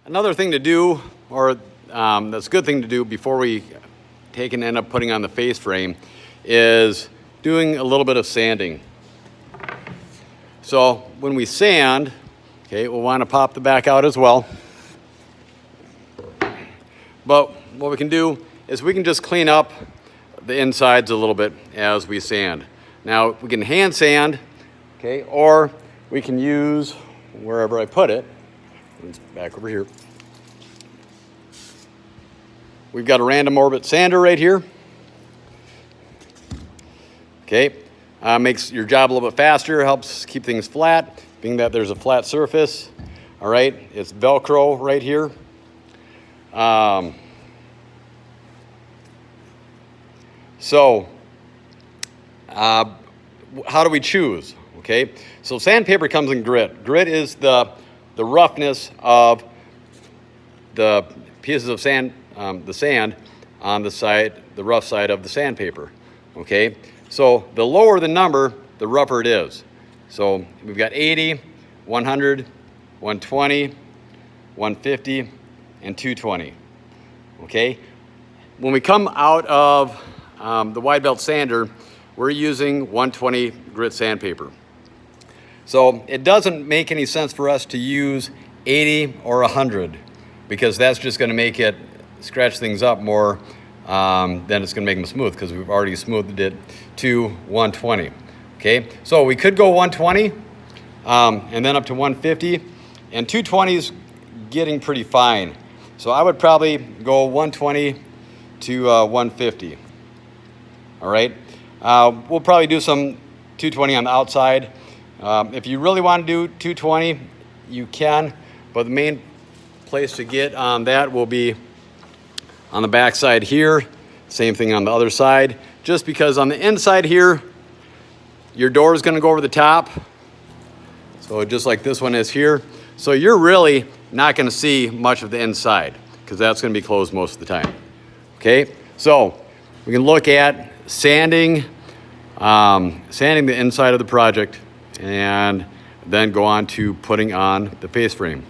Another thing to do, or that's a good thing to do before we take and end up putting on the face frame, is doing a little bit of sanding. So when we sand, okay, we'll want to pop the back out as well. But what we can do is we can just clean up the insides a little bit as we sand. Now we can hand sand, okay, or we can use wherever I put it. It's back over here. We've got a random orbit sander right here. Okay, makes your job a little bit faster, helps keep things flat, being that there's a flat surface. All right, it's Velcro right here. How do we choose? Okay, so sandpaper comes in grit. Grit is the roughness of the pieces of sand, the sand on the side, the rough side of the sandpaper. Okay, so the lower the number, the rougher it is. So we've got 80, 100, 120, 150, and 220. Okay, when we come out of the wide belt sander, we're using 120 grit sandpaper. So it doesn't make any sense for us to use 80 or 100 because that's just going to make it scratch things up more than it's going to make them smooth because we've already smoothed it to 120. Okay, so we could go 120 and then up to 150, and 220 is getting pretty fine. So I would probably go 120 to 150. All right, we'll probably do some 220 on the outside. If you really want to do 220, you can, but the main place to get on that will be on the back side here. Same thing on the other side, just because on the inside here, your door is going to go over the top. So just like this one is here. So you're really not going to see much of the inside because that's going to be closed most of the time. Okay, so we can look at sanding the inside of the project and then go on to putting on the face frame.